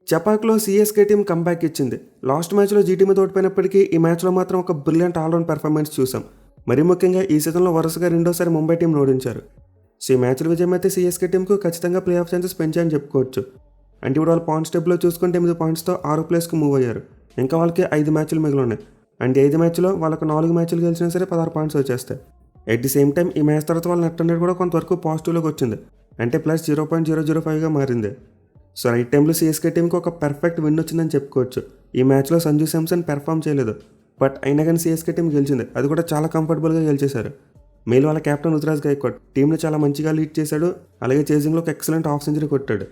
చపాక్లో CSK team comeback ఇచ్చింది. Last మ్యాచ్లో GT మీద ఓడిపోయినప్పటికీ ఈ మ్యాచ్లో మాత్రం ఒక బ్రిలియంట్ ఆల్రౌండ్ పెర్ఫార్మెన్స్ చూసాం. మరీ ముఖ్యంగా ఈ సీజన్లో వరుసగా రెండోసారి ముంబై టీం ఓడించారు. సో ఈ మ్యాచ్ల విజయం అయితే సీఎస్కే టీంకు ఖచ్చితంగా ప్లే ఆఫ్ ఛాన్సెస్ పెంచాయని చెప్పుకోవచ్చు. అంటే ఇప్పుడు వాళ్ళు పాయింట్స్ టేబుల్లో చూసుకుంటే 8 పాయింట్స్తో 6 ప్లేస్కి మూవ్ అయ్యారు. ఇంకా వాళ్ళకి 5 మ్యాచ్లు మిగిలి ఉన్నాయి. అంటే 5 మ్యాచ్లో వాళ్ళకు 4 మ్యాచ్లు గెలిచినా సరే 16 పాయింట్స్ వచ్చేస్తాయి. ఎట్ ది సేమ్ టైం ఈ మ్యాచ్ తర్వాత వాళ్ళ నెట్ రన్ రేట్ కూడా కొంతవరకు పాజిటివ్లోకి వచ్చింది. అంటే ప్లస్ 0.005గా మారింది. సో రైట్ టైంలో సీఎస్కే టీంకి ఒక పర్ఫెక్ట్ విన్ వచ్చిందని చెప్పుకోవచ్చు. ఈ మ్యాచ్లో సంజు శాంసన్ పెర్ఫామ్ చేయలేదు, బట్ అయినా కానీ సీఎస్కే టీం గెలిచింది. అది కూడా చాలా కంఫర్టబుల్గా గెలిచేశారు. మేలు వాళ్ళ కెప్టెన్ రుతురాజ్ గైక్వాడ్ టీంని చాలా మంచిగా లీడ్ చేశాడు. అలాగే చేజింగ్లో ఒక ఎక్సలెంట్ హాఫ్ సెంచరీ కొట్టాడు.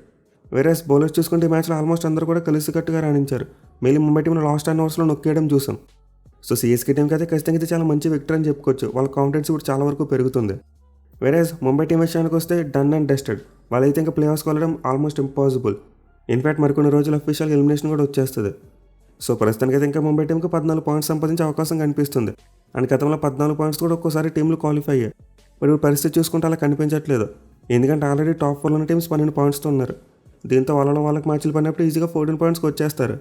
వేరేస్ బౌలర్స్ చూసుకుంటే ఈ మ్యాచ్లో ఆల్మోస్ట్ అందరూ కూడా కలిసికట్టుగా రాణించారు. మేలు ముంబై టీంలో లాస్ట్ 10 ఓవర్స్లో నొక్కేయడం చూసాం. సో సీఎస్కే టీంకి అయితే ఖచ్చితంగా ఇది చాలా మంచి విక్టరీ అని చెప్పుకోవచ్చు. వాళ్ళ కాన్ఫిడెన్స్ కూడా చాలా వరకు పెరుగుతుంది. వేరేస్ ముంబై టీం విషయానికి వస్తే డన్ అండ్ డస్టెడ్. వాళ్ళైతే ఇంకా ప్లే ఆఫ్స్కి వెళ్ళడం ఆల్మోస్ట్ ఇంపాసిబుల్. ఇన్ఫ్యాక్ట్ మరికొన్ని రోజులు అఫీషియల్ ఎలిమినేషన్ కూడా వచ్చేస్తుంది. సో ప్రస్తుతానికైతే ఇంకా ముంబై టీంకి 14 పాయింట్స్ సంపాదించే అవకాశం కనిపిస్తుంది. అండ్ గతంలో 14 పాయింట్స్ కూడా ఒక్కోసారి టీంలు క్వాలిఫై అయ్యాయి. బట్ ఇప్పుడు పరిస్థితి చూసుకుంటే అలా కనిపించట్లేదు. ఎందుకంటే ఆల్రెడీ టాప్ 4 ఉన్న టీమ్స్ 12 పాయింట్స్తో ఉన్నారు. దీంతో వాళ్ళకి మ్యాచ్లు పడినప్పుడు ఈజీగా 14 పాయింట్స్కి వచ్చేస్తారు.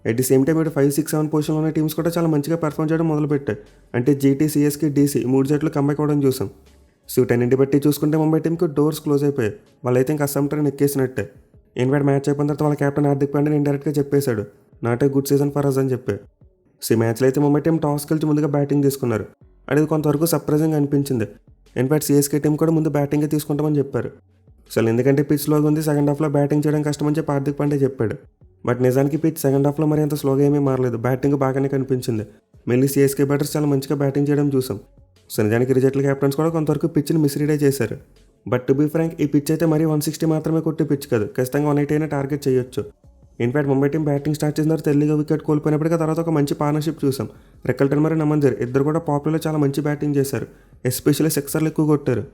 అట్ ది సేమ్ టైం ఇప్పుడు 5, 6, 7 పొజిషన్లో ఉన్న టీమ్స్ కూడా చాలా మంచిగా పెర్ఫామ్ చేయడం మొదలుపెట్టాయి. అంటే జీటీ, సీఎస్కే, డీసీ 3 జట్లు కంబ్యాక్ అవ్వడం చూసాం. సో వీటన్నింటి బట్టి చూసుకుంటే ముంబై టీంకి డోర్స్ క్లోజ్ అయిపోయాయి. వాళ్ళైతే ఇంకా అస్సాం ట్రైన్ ఎక్కేసినట్టే. ఇన్ఫాక్ట్ మ్యాచ్ అయిపోయిన తర్వాత వాళ్ళ కెప్టెన్ హార్దిక్ పాండ్యా ఇండైరెక్ట్గా చెప్పేశాడు, not a good season for us అని చెప్పి. సో ఈ మ్యాచ్లో అయితే ముంబై టీం టాస్ గెలిచి ముందుగా బ్యాటింగ్ తీసుకున్నారు. అది కొంతవరకు సర్ప్రైజింగ్ అనిపించింది. ఇన్ఫాక్ట్ సీఎస్కే టీం కూడా ముందు బ్యాటింగే తీసుకుంటామని చెప్పారు. అసలు ఎందుకంటే పిచ్ స్లోగా ఉంది, సెకండ్ హాఫ్లో బ్యాటింగ్ చేయడం కష్టమని చెప్పి హార్దిక్ పాండ్యా చెప్పాడు. బట్ నిజానికి పిచ్ సెకండ్ హాఫ్లో మరి అంత స్లోగా ఏమీ మారలేదు. బ్యాటింగ్ బాగానే కనిపించింది. మళ్ళీ సీఎస్కే బ్యాటర్స్ చాలా మంచిగా బ్యాటింగ్ చేయడం చూసాం. సో నిజానికి రిజల్ట్ల క్యాప్టెన్స్ కూడా కొంతవరకు పిచ్ని మిస్రీడే చేశారు. బట్ టు బీ ఫ్రాంక్, ఈ పిచ్ అయితే మరీ 160 మాత్రమే కొట్టే పిచ్ కాదు. ఖచ్చితంగా 180 అయినా టార్గెట్ చేయొచ్చు. In fact Mumbai team batting start చేసిన తర్వాత ఎర్లీగా వికెట్ కోల్పోయినప్పటికీ తర్వాత ఒక మంచి పార్ట్నర్షిప్ చూసాం. రెక్కల్టన్ మరియు నమంజర్ ఇద్దరు కూడా పాపులర్లో చాలా మంచి బ్యాటింగ్ చేశారు. ఎస్పెషల్లీ సిక్సర్లు ఎక్కువ కొట్టారు.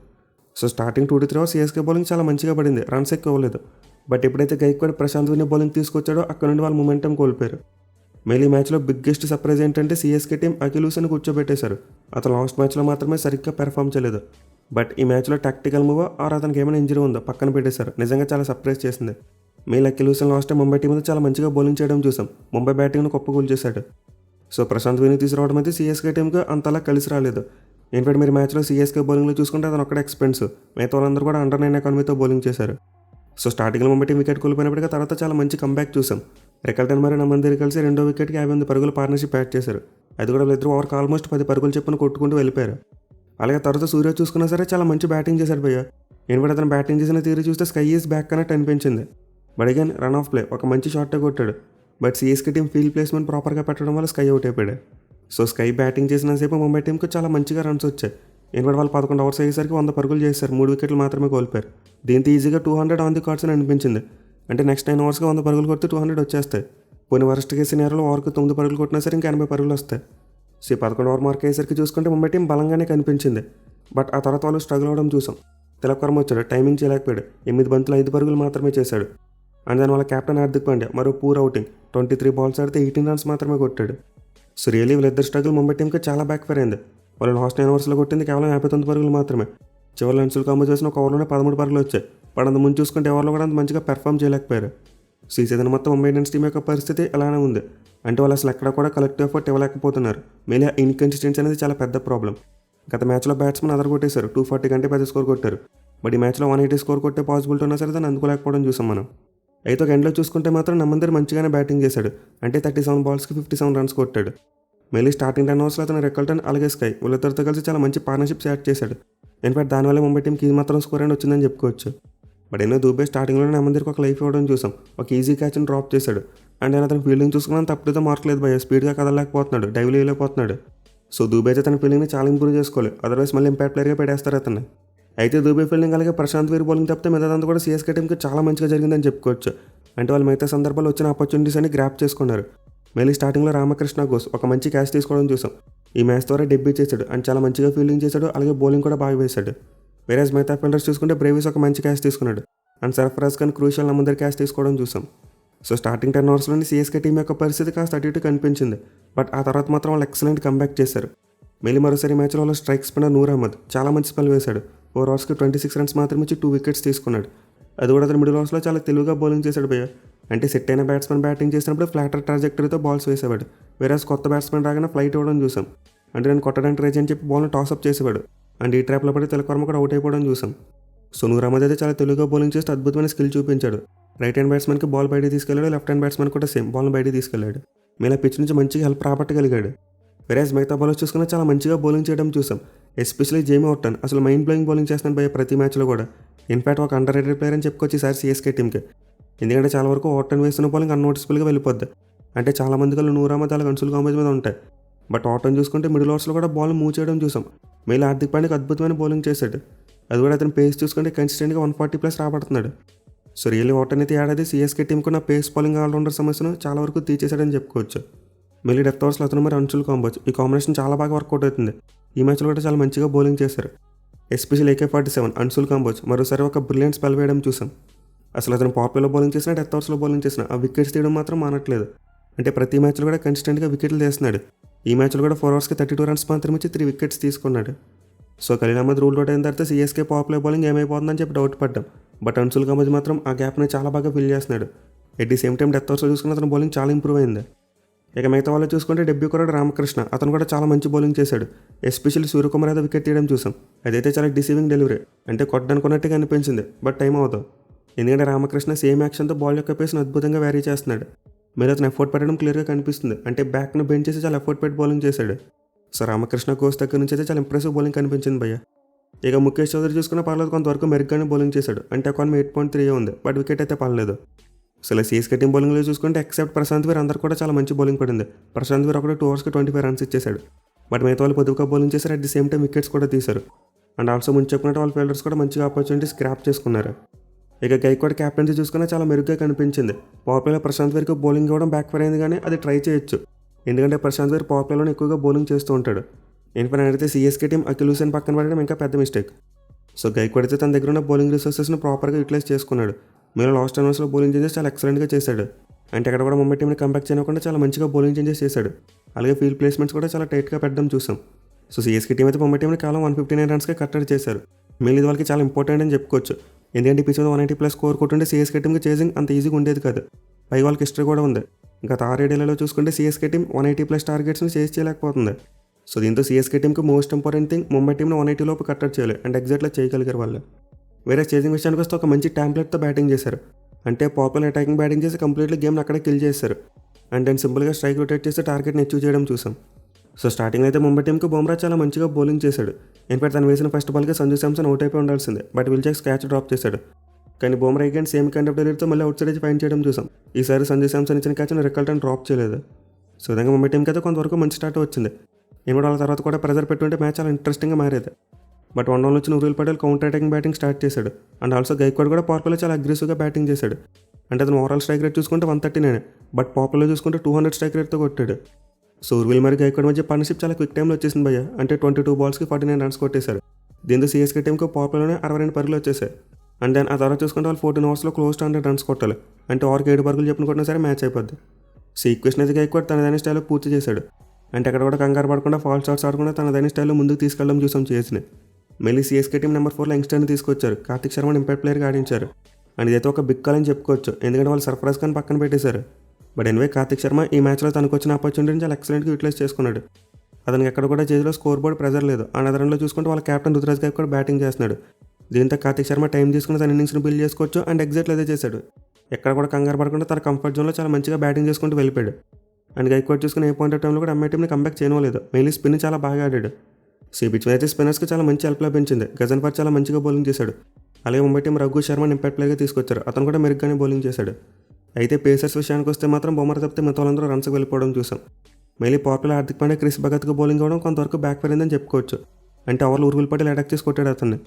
So starting 2 to 3 hours CSK bowling చాలా మంచిగా పడింది, రన్స్ ఎక్కువ అవ్వలేదు. బట్ ఎప్పుడైతే గైక్వాడ్ ప్రశాంత్ విని బౌలింగ్ తీసుకొచ్చాడో అక్కడ నుండి వాళ్ళు మొమెంటం కోల్పోయారు. మళ్ళీ ఈ మ్యాచ్లో బిగ్గెస్ట్ సర్ప్రైజ్ ఏంటంటే సీఎస్కే టీం అఖిల్ హుసేన్ కూర్చోబెట్టేశారు. అతను లాస్ట్ మ్యాచ్లో మాత్రమే సరిగ్గా పెర్ఫామ్ చేయలేదు. బట్ ఈ మ్యాచ్లో టాక్టికల్ మూవ్ ఆర్ అతనికి ఏమైనా ఇంజరీ ఉందో పక్కన పెట్టేశారు. నిజంగా చాలా సర్ప్రైజ్ చేసింది. మేలు Akhil Hussain last time Mumbai team మీద చాలా మంచిగా బౌలింగ్ చేయడం చూసాం. ముంబై బ్యాటింగ్ను కుప్పకూల్చేశాడు. సో ప్రశాంత్ విని తీసుకురావడం అయితే సీఎస్కే టీంకి అంతలా కలిసి రాలేదు. ఇన్ఫాక్ట్ మీరు మ్యాచ్లో సీఎస్కే బౌలింగ్లో చూసుకుంటే అతను ఒక్కడ ఎక్స్పెన్సివ్. మిగతా వాళ్ళందరూ కూడా అండర్ 9 ఎకానమీతో బౌలింగ్ చేశారు. సో స్టార్టింగ్లో ముంబై టీం వికెట్ కోల్పోయినప్పటికీ తర్వాత చాలా మంచి కంబ్యాక్ చూసాం. రెక్కల్టన్ మరియు నమందర్ కలిసి రెండో వికెట్కి 58 పరుగుల పార్ట్నర్షిప్ యాడ్ చేశారు. అది కూడా వీళ్ళిద్దరూ ఓవర్కి ఆల్మోస్ట్ 10 పరుగులు చెప్పున కొట్టుకుంటూ వెళ్ళిపోయారు. అలాగే తర్వాత సూర్య చూసుకున్నా సరే చాలా మంచి బ్యాటింగ్ చేశాడు భయ్య. ఇన్ఫాక్ట్ అతను బ్యాటింగ్ చేసిన తీరు చూస్తే స్కై ఈజ్ బ్యాక్ అన్నట్టు అనిపించింది. But again run of play ఒక మంచి షాట్టే కొట్టాడు. But CSK team field placement ప్రాపర్గా పెట్టడం వల్ల స్కై అవుట్ అయిపోయాడు. సో స్కై బ్యాటింగ్ చేసినంతసేపు ముంబై టీంకి చాలా మంచిగా రన్స్ వచ్చాయి. ఇన్ఫాక్ట్ వాళ్ళు 11 ఓవర్స్ అయ్యేసరికి 100 పరుగులు చేశారు. 3 వికెట్లు మాత్రమే కోల్పోయారు. దీంతో ఈజీగా 200 ఆన్ ది కార్డ్స్ అని అనిపించింది. అంటే నెక్స్ట్ 9 ఓవర్స్గా 100 పరుగులు కొడితే 200 వచ్చేస్తాయి. పోనీ వరస్ట్ కేసు సినారియోలో ఓవర్కి 9 పరుగులు కొట్టినా సరే ఇంకా 80 పరుగులు వస్తాయి. సో 11 ఓవర్ మార్క్ అయ్యేసరికి చూసుకుంటే ముంబై టీం బలంగానే కనిపించింది. బట్ ఆ తర్వాత వాళ్ళు స్ట్రగుల్ అవ్వడం చూసాం. తిలక్ వర్మ వచ్చాడు, టైమింగ్ చేయలేకపోయాడు. 8 బంతులు 5 పరుగులు మాత్రమే చేశాడు. అండ్ దాని వాళ్ళ కెప్టెన్ హార్దిక్ పాండ్యా మరో పూర్ అవుటింగ్, 23 బాల్స్ ఆడితే 18 రన్స్ మాత్రమే కొట్టాడు. సో రియల్లీ వీళ్ళిద్దరు స్ట్రగుల్ ముంబై టీంకి చాలా బ్యాక్ ఫైర్ అయింది. వాళ్ళు లాస్ట్ 9 ఓవర్స్లో కొట్టింది కేవలం 59 పరుగులు మాత్రమే. చివరి రన్స్లు కాంబో చేసిన ఒక ఓవర్లోనే 13 పరుగులు వచ్చాయి. బట్ అంత ముందు చూసుకుంటే ఎవరిలో కూడా అంత మంచిగా పెర్ఫామ్ చేయలేకపోయారు. సో ఈ సీజన్ మొత్తం ముంబై ఇండియన్స్ టీం యొక్క పరిస్థితి అలానే ఉంది. అంటే వాళ్ళు అసలు ఎక్కడ కూడా కలెక్టివ్ ఎఫర్ట్ ఇవ్వలేకపోతున్నారు. మేలే ఇన్కన్సిస్టెన్సీ అనేది చాలా పెద్ద ప్రాబ్లం. గత మ్యాచ్లో బ్యాట్స్మెన్ అదర్ కొట్టేశారు, 240 కంటే పెద్ద స్కోర్ కొట్టారు. బట్ ఈ మ్యాచ్లో 180 స్కోర్ కొట్టే పాసిబిలిటీ ఉన్నా సరే దాన్ని అందుకోలేకపోవడం చూసాం మనం. అయితే ఒక ఎండ్లో చూసుకుంటే మాత్రం నమందర్ మంచిగానే బ్యాటింగ్ చేశాడు. అంటే 37 బాల్స్కి 57 రన్స్ కొట్టాడు. మళ్ళీ స్టార్టింగ్ 10 ఓవర్స్లో అతను రెక్కల్టన్ అలాగే స్కై వీళ్ళిద్దరితో కలిసి చాలా మంచి పార్ట్నర్షిప్స్ యాడ్ చేశాడు. ఇన్ఫాక్ట్ దానివల్ల ముంబై టీంకి ఇది మాత్రం స్కోర్ అయినా వచ్చిందని చెప్పుకోవచ్చు. బట్ ఎన్నో దూబే స్టార్టింగ్లోనే నమందరికి ఒక లైఫ్ ఇవ్వడం చూసాం. ఒక ఈజీ క్యాచ్ని డ్రాప్ చేశాడు. అండ్ ఆయన అతను ఫీల్డింగ్ చూసుకున్నా తప్పుడుతో మార్కలేదు భయ, స్పీడ్గా కదలలేకపోతున్నాడు, డైవ్ వేయలేకపోతున్నాడు. సో దూబే అయితే తన ఫీల్డింగ్ని చాలా ఇంప్రూవ్ చేసుకోవాలి, అదర్వైజ్ మళ్ళీ ఇంపాక్ట్ ప్లేయర్గా పెట్టేస్తారు అతన్ని. అయితే దూబే ఫీల్డింగ్ అలాగే ప్రశాంత్ వీర్ బౌలింగ్ తప్పితే మిగతాదంతా కూడా సీఎస్కే టీంకి చాలా మంచిగా జరిగిందని చెప్పుకోవచ్చు. అంటే వాళ్ళు మిగతా సందర్భాల్లో వచ్చిన ఆపర్చునిటీస్ అని గ్రాప్ చేసుకున్నారు. మళ్ళీ స్టార్టింగ్లో రామకృష్ణ ఘోష్ ఒక మంచి క్యాచ్ తీసుకోవడం చూసాం. ఈ మ్యాచ్ ద్వారా డెబ్యూ చేశాడు అండ్ చాలా మంచిగా ఫీల్డింగ్ చేశాడు, అలాగే బౌలింగ్ కూడా బాగా వేశాడు. వేరేజ్ మిగతా ఫీల్డర్స్ చూసుకుంటే బ్రేవిస్ ఒక మంచి క్యాచ్ తీసుకున్నాడు అండ్ సర్ఫరాజ్ ఖాన్ క్రూషియల్ నమందర్ క్యాచ్ తీసుకోవడం చూసాం. సో స్టార్టింగ్ 10 ఓవర్స్లోని సీఎస్కే టీం యొక్క పరిస్థితి కాస్త అటు ఇటు కనిపించింది. బట్ ఆ తర్వాత మాత్రం వాళ్ళు ఎక్సలెంట్ కంబ్యాక్ చేశారు. మళ్ళీ మరోసారి మ్యాచ్లో వాళ్ళు స్ట్రైక్ స్పిన్నర్ నూర్ అహ్మద్ చాలా మంచి స్పెల్ వేశాడు. 4 ఓవర్స్కి 26 రన్స్ మాత్రమే ఇచ్చి 2 వికెట్స్ తీసుకున్నాడు. అది కూడా అతను మిడిల్ ఓవర్స్లో చాలా తెలివిగా బౌలింగ్ చేశాడు భయ్య. అంటే సెట్ అయిన బ్యాట్స్మెన్ బ్యాటింగ్ చేసినప్పుడు ఫ్లాటర్ ట్రాజెక్టరీతో బాల్స్ వేసేవాడు. వేరేస్ కొత్త బ్యాట్స్మెన్ రాగానే ఫ్లైట్ ఇవ్వడం చూసాం. అంటే నేను కొట్టడానికి ట్రై చేయని చెప్పి బాల్ని టాస్అప్ చేసేవాడు. అండ్ ఈ ట్రాప్లో పడి తిలక్ వర్మ కూడా అవుట్ అయిపోవడం చూసాం. సో నూర్ అహ్మద్ అయితే చాలా తెలుగుగా బౌలింగ్ చేస్తే అద్భుతమైన స్కిల్ చూపించాడు. రైట్ హ్యాండ్ బ్యాట్స్మెన్కి బాల్ బయటికి తీసుకెళ్లాడు, లెఫ్ట్ హ్యాండ్ బ్యాట్స్మెన్ కూడా సేమ్ బాల్ని బయటికి తీసుకెళ్లాడు. మీలా పిచ్ నుంచి మంచిగా హెల్ప్ రాబట్టగలిగాడు. వేరేస్ మిగతా బౌలర్స్ చూసుకున్నా చాలా మంచిగా బౌలింగ్ చేయడం చూసాం. ఎస్పెషల్లీ జేమీ ఓర్టన్ అసలు మైండ్ బ్లోయింగ్ బౌలింగ్ చేస్తున్నాడు భయ ప్రతి మ్యాచ్లో కూడా. ఇన్ఫాక్ట్ ఒక అండర్ రేటెడ్ ప్లేయర్ అని చెప్పుకోవచ్చు ఈసారి సిఎస్కే టీంకి. ఎందుకంటే చాలా వరకు ఓర్టన్ వేస్తున్న బౌలింగ్ అన్నోటిసబుల్గా వెళ్ళిపోద్ది. అంటే చాలా మంది కళ్ళు నూర్ అహ్మద్ అలాగ అన్సుల్ కాంబోజ్ మీద ఉంటాయి. బట్ ఓర్టన్ చూసుకుంటే మిడిల్ ఓవర్స్లో కూడా బాల్ మూవ్ చేయడం చూసాం. మేలు హార్దిక్ పాండ్యాకి అద్భుతమైన బౌలింగ్ చేశాడు. అది కూడా అతను పేస్ చూసుకుంటే కన్సిస్టెంట్గా 140+ రాబడుతున్నాడు. సో రియల్లీ ఓర్టన్ అయితే ఏడాది సిఎస్కే టీంకు ఉన్న పేస్ బౌలింగ్ ఆల్రౌండర్ సమస్యను చాలా వరకు తీర్చేశాడని చెప్పుకోవచ్చు. మళ్ళీ డెత్ ఓవర్స్లో అతను మరి అన్సుల్ కాంబోజ్ ఈ కాంబినేషన్ చాలా బాగా వర్కౌట్ అవుతుంది. ఈ మ్యాచ్లో కూడా చాలా మంచిగా బౌలింగ్ చేశారు. ఎస్పెషల్ AK-47 అన్సుల్ కాంబోజ్ మరోసారి ఒక బ్రిలియంట్ స్పెల్ వేయడం చూసాం. అసలు అతను పాపులో బౌలింగ్ చేసినా డెత్ ఓవర్స్లో బౌలింగ్ చేసినా ఆ వికెట్స్ తీయడం మాత్రం మానట్లేదు. అంటే ప్రతి మ్యాచ్లో కూడా కన్సిస్టెంట్గా వికెట్లు తీస్తున్నాడు. ఈ మ్యాచ్లో కూడా 4 ఓవర్స్కి 32 రన్స్ మాత్రం ఇచ్చి 3 వికెట్స్ తీసుకున్నాడు. So Khaleel Ahmed rule out అయిన తర్వాత సిఎస్కే పాపులో బౌలింగ్ ఏమైపోతుందని చెప్పి డౌట్ పడ్డాం. బట్ అన్సుల్ కాంబోజ్ మాత్రం ఆ గ్యాప్ని చాలా బాగా ఫిల్ చేస్తున్నాడు. At the same time death ఓవర్స్లో చూసుకున్న అతను బౌలింగ్ చాలా ఇంప్రూవ్ అయింది. ఇక మిగతా వాళ్ళు చూసుకుంటే డెబ్యూ కొరాడు రామకృష్ణ అతను కూడా చాలా మంచి బౌలింగ్ చేశాడు. ఎస్పెషల్లీ సూర్యకుమార్ అయితే వికెట్ తీయడం చూసాం. అదైతే చాలా డిసీవింగ్ డెలివరీ, అంటే కొట్టనుకున్నట్టుగా అనిపించింది. బట్ టైం అవుతుంది. ఎందుకంటే రామకృష్ణ సేమ్ యాక్షన్తో బాల్ యొక్క పేస్ని అద్భుతంగా వ్యారీ చేస్తున్నాడు. మీరు అతను ఎఫర్ట్ పెట్టడం క్లియర్గా కనిపిస్తుంది. అంటే బ్యాక్ను బెండ్ చేసి చాలా ఎఫర్ట్ పెట్టి బౌలింగ్ చేశాడు. సో రామకృష్ణ కోచ్ దగ్గర నుంచి అయితే చాలా ఇంప్రెసివ్ బౌలింగ్ కనిపించింది భయ్య. ఇక ముఖేష్ చౌదరి చూసుకున్న పర్లేదు, కొంతవరకు మెరుగ్గానే బౌలింగ్ చేశాడు. అంటే ఎకానమీ 8.3 ఉంది, బట్ వికెట్ అయితే పడలేదు. అసలు సిఎస్కే టీం బౌలింగ్లో చూసుకుంటే ఎక్సెప్ట్ ప్రశాంత్ వీర్ అందరు కూడా చాలా మంచి బౌలింగ్ పడింది. ప్రశాంత్ వీర్ ఒకటి 2 ఓవర్స్కి 25 రన్స్ ఇచ్చేశాడు. బట్ మిగతా వాళ్ళు పొదుపుగా బౌలింగ్ చేశారు. At the same time wickets కూడా తీశారు. అండ్ ఆల్సో ముందు చెప్పుకున్నట్టు వాళ్ళ ఫీల్డర్స్ కూడా మంచిగా ఆపర్చునిటీస్ స్క్రాప్ చేసుకున్నారు. ఇక గైక్వాడ్ క్యాప్టెన్సీ చూసుకున్నా చాలా మెరుగ్గా కనిపించింది. పవర్ ప్లేలో ప్రశాంత్ వీర్కి బౌలింగ్ ఇవ్వడం బ్యాక్ ఫైర్ అయింది, కానీ అది ట్రై చేయొచ్చు. ఎందుకంటే ప్రశాంత్ వీర్ పవర్ ప్లేలోనే ఎక్కువగా బౌలింగ్ చేస్తూ ఉంటాడు. ఇన్ఫాక్ట్ అయితే సిఎస్కే టీం అఖిల్ హుసేన్ పక్కన పడడం ఇంకా పెద్ద మిస్టేక్. సో గైక్వాడ్ అయితే తన దగ్గర ఉన్న బౌలింగ్ రిసోర్సెస్ని ప్రాపర్గా యూటిలైజ్ చేసుకున్నాడు. మీరు లాస్ట్ టైమ్స్లో బౌలింగ్ చేంజెస్ చాలా ఎక్సలెంట్గా చేశాడు. అంటే అక్కడ కూడా ముంబై టీంని కంబ్యాక్ చేయకుండా చాలా మంచిగా బౌలింగ్ చేంజెస్ చేశాడు. అలాగే ఫీల్డ్ ప్లేస్మెంట్స్ కూడా చాలా టైట్గా పెట్టడం చూసాం. సో సిఎస్కే టీం అయితే ముంబై టీంని కేవలం 159 రన్స్కే కట్టడి చేశారు. మెయిన్ ఇది వాళ్ళకి చాలా ఇంపార్టెంట్ అని చెప్పుకోవచ్చు. ఎందుకంటే పిచ్ మీద 180+ స్కోర్ కొట్టుంటే సిఎస్కే టీంకి చేసింగ్ అంత ఈజీగా ఉండేది కాదు. పైగా వాళ్ళకి హిస్టరీ కూడా ఉంది. గత 6-7 ఏళ్లలో చూసుకుంటే సిఎస్కే టీం 180+ టార్గెట్స్ని చేసి చేయలేకపోతుంది. సో దీంతో సిఎస్కే టీంకి మోస్ట్ ఇంపార్టెంట్ థింగ్ ముంబై టీంని 180 లోపు కట్టడి చేయాలి. అండ్ ఎగ్జాక్ట్గా చేయగలిగారు వాళ్ళు. వేరే చేసింగ్ విషయానికి వస్తే ఒక మంచి ట్యాంప్లెట్తో బ్యాటింగ్ చేశారు. అంటే పాపులర్ అటాకింగ్ బ్యాటింగ్ చేసి కంప్లీట్లీ గేమ్ని అక్కడే కిల్ చేశారు. అండ్ దెన్ సింపుల్గా స్ట్రైక్ రొటేట్ చేసి టార్గెట్ని అచీవ్ చేయడం చూసాం. సో స్టార్టింగ్ అయితే ముంబై టీంకి బుమ్రా చాలా మంచిగా బౌలింగ్ చేశాడు. ఇన్ఫాక్ట్ తను వేసిన ఫస్ట్ బాల్కి సంజు శాంసన్ అవుట్ అయిపోయి ఉండాల్సిందే. బట్ విల్జాక్స్ క్యాచ్ డ్రాప్ చేశాడు. కానీ Bumrah again same kind of డెలివరీతో మళ్ళీ అవుట్ సైడ్ ఫైన్ చేయడం చూసాం. ఈసారి సంజు శాంసన్ ఇచ్చిన క్యాచ్ని రికల్టన్ డ్రాప్ చేయలేదు. సో విధంగా ముంబై టీంకి అయితే కొంతవరకు మంచి స్టార్ట్ వచ్చింది. ఏమిటి వాళ్ళ తర్వాత కూడా ప్రెజర్ పెట్టుంటే మ్యాచ్ చాలా ఇంట్రెస్టింగ్గా మారేది. బట్ 1 డౌన్ వచ్చిన ఉరుల్ Patel counter attacking batting start చేశాడు. అండ్ ఆల్సో గైక్వాడ్ కూడా పవర్ ప్లేలో చాలా అగ్రెసివ్గా బ్యాటింగ్ చేశాడు. అంటే అతను ఓవరాల్ స్ట్రైక్ రేట్ చూసుకుంటే 139, బట్ పాపులో చూసుకుంటే 200 స్ట్రైక్ రేట్తో కొట్టాడు. సో ఉర్విల్ మరి గైక్వాడ్ మధ్య పార్ట్నర్షిప్ చాలా క్విక్ టైంలో వచ్చేసింది భయ్య. అంటే 22 బాల్స్కి 49 రన్స్ కొట్టేశారు. దీంతో సిఎస్కే టీంకి పాపులోనే 62 పరుగులు వచ్చేసాయి. అండ్ దెన్ ఆ తర్వాత చూసుకుంటే వాళ్ళు 14 ఓవర్స్లో క్లోజ్ టు 100 రన్స్ కొట్టాలి. అంటే ఓవర్కి 7 పరుగులు చెప్పిన కొట్టినా సరే మ్యాచ్ అయిపోద్ది. సో ఈక్వేషన్ అయితే గైక్వాడ్ తనదైన స్టైల్లో పూర్తి చేశాడు. అంటే అక్కడ కూడా కంగారు పడకుండా ఫాల్ షాట్స్ ఆడకుండా తనదైన స్టైల్లో ముందుకు తీసుకెళ్ళడం చూసాం చేసిన. మళ్ళీ సిఎస్కే టీం నెంబర్ 4లో యంగ్స్టర్ని తీసుకొచ్చారు. కార్తిక్ శర్మని ఇంపాక్ట్ ప్లేయర్గా ఆడించారు. అండ్ ఇదైతే ఒక బిగ్ కాల్ అని చెప్పుకోవచ్చు. ఎందుకంటే వాళ్ళు సర్ఫరాజ్ ఖాన్ పక్కన పెట్టేశారు. బట్ ఎనివే కార్తిక్ శర్మ ఈ మ్యాచ్లో తనకు వచ్చిన ఆపర్చునిటీని చాలా ఎక్సలెంట్గా యూటిలైజ్ చేసుకున్నాడు. అతనికి ఎక్కడ కూడా చేతిలో స్కోర్ బోర్డ్ ప్రెజర్ లేదు. అండ్ అదనంలో చూసుకుంటే వాళ్ళ కెప్టెన్ రుతురాజ్ గారు కూడా బ్యాటింగ్ చేస్తున్నాడు. దీంతో కార్తిక్ శర్మ టైం తీసుకుని తన ఇన్నింగ్స్ని బిల్డ్ చేసుకోవచ్చు. అండ్ ఎగ్జాక్ట్లీ అదే చేశాడు. ఎక్కడ కూడా కంగారు పడకుండా తన కంఫర్ట్ జోన్లో చాలా మంచిగా బ్యాటింగ్ చేసుకుంటూ వెళ్ళిపోయాడు. అండ్ గైక్వాడ్ చూసుకుని ఏ పాయింట్ ఆఫ్ టైంలో కూడా ఎంఐ టీంని కంబ్యాక్ చేయలేదు. మెయిన్లీ స్పిన్ చాలా బాగా ఆడాడు. సో పిచ్ మీద అయితే స్పిన్నర్స్కి చాలా మంచి హెల్ప్ లభించింది. గజన్ఫర్ చాలా మంచిగా బౌలింగ్ చేశాడు. అలాగే ముంబై టీం రఘు శర్మని ఇంపాక్ట్ ప్లేయర్గా తీసుకొచ్చారు. అతను కూడా మెరుగ్గానే బౌలింగ్ చేశాడు. అయితే పేసర్స్ విషయానికి వస్తే మాత్రం బొమ్మర తప్పితే మిగతా వాళ్ళందరూ రన్స్కి వెళ్ళిపోవడం చూసాం. Mainly popular Hardik Pandya Chris భగత్కి బౌలింగ్ అవ్వడం కొంతవరకు బ్యాక్ పెరిందని చెప్పుకోవచ్చు. అంటే ఓవర్లు ఉర్విల్ పటేల్ అటాక్ చేసి కొట్టాడు అతన్ని.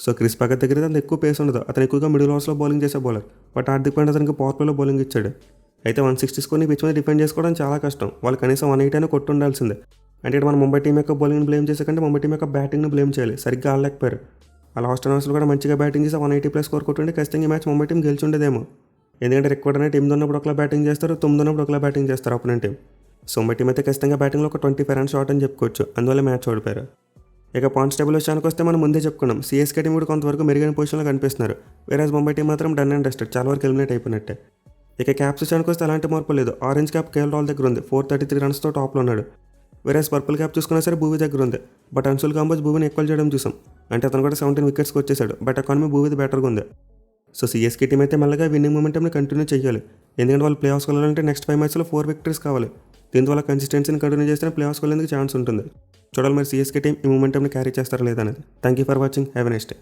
సో క్రిస్ భగత్ దగ్గర అంత ఎక్కువ పేస్ ఉండదు. అతను ఎక్కువగా మిడిల్ ఓవర్స్లో బౌలింగ్ చేసే బౌలర్. బట్ హార్దిక్ పాండ్యా అతనికి పవర్ ప్లేలో బౌలింగ్ ఇచ్చాడు. అయితే 160 స్కోర్ని పిచ్ మీద డిఫెండ్ చేసుకోవడం చాలా కష్టం. వాళ్ళు కనీసం 180 అయినా కొట్టు ఉండాల్సిందే. అంటే ఇక్కడ మన ముంబై టీం యొక్క బౌలింగ్ని బ్లేమ్ చేసే కంటే ముంబై టీం యొక్క బ్యాటింగ్ని బ్లేమ్ చేయాలి. సరిగ్గా ఆడలేకపోయారు. ఆ లాస్ట్ ఓవర్స్లో కూడా మంచిగా బ్యాటింగ్ చేసి 180+ స్కోర్ కొట్టుంటే ఖచ్చితంగా ఈ మ్యాచ్ ముంబై టీం గెలిచి ఉండేదేమో. ఎందుకంటే రిక్వైర్డ్ అనేది 8 ఉన్నప్పుడు ఒకలా బ్యాటింగ్ చేస్తారు, 9 ఉన్నప్పుడు ఒకలా బ్యాటింగ్ చేస్తారు opponent team. So Mumbai team అయితే ఖచ్చితంగా బ్యాటింగ్లో ఒక 25 రన్స్ షార్ట్ అని చెప్పుకోవచ్చు. అందువల్ల మ్యాచ్ ఓడిపోయారు. ఇక పాయింట్స్ టేబుల్ విషయానికి వస్తే మనం ముందే చెప్పుకున్నాం. సిఎస్కే టీం కూడా కొంతవరకు మెరుగైన పొజిషన్లో కనిపిస్తున్నారు. వేరేజ్ ముంబై టీం మాత్రం డన్ అండ్ డస్టెడ్, చాలా వరకు ఎలిమినేట్ అయిపోయినట్టే. ఇక క్యాప్స్ విషయానికి వస్తే అలాంటి మార్పు లేదు. ఆరెంజ్ క్యాప్ కేఎల్ రాహుల్ దగ్గర ఉంది, 433 రన్స్తో టాప్లో ఉన్నాడు. వేరే పర్పుల్ క్యాప్ చూసుకున్నా సరే భూవీ దగ్గర ఉంది. బట్ అన్సుల్ కాంబోజ్ భూవీని ఈక్వల్ చేయడం చూసాం. అంటే అతను కూడా 17 వికెట్స్కి వచ్చేసాడు. బట్ ఎకానమీ భూవీది బెటర్గా ఉంది. సో సిఎస్కే టీం అయితే మెల్లగా విన్నింగ్ మూమెంటంని కంటిన్యూ చేయాలి. ఎందుకంటే వాళ్ళు ప్లే ఆఫ్స్కి వెళ్ళాలంటే నెక్స్ట్ 5 మ్యాచ్లో 4 విక్టరీస్ కావాలి. దీనివల్ల కన్సిస్టెన్సీని కంటిన్యూ చేస్తే ప్లే ఆఫ్స్కి వెళ్ళేందుకు ఛాన్స్ ఉంటుంది. చూడాలి మరి సిఎస్కే టీం ఈ మూమెంటంని క్యారీ చేస్తారా లేదా అనేది. Thank you for watching. Have a nice day.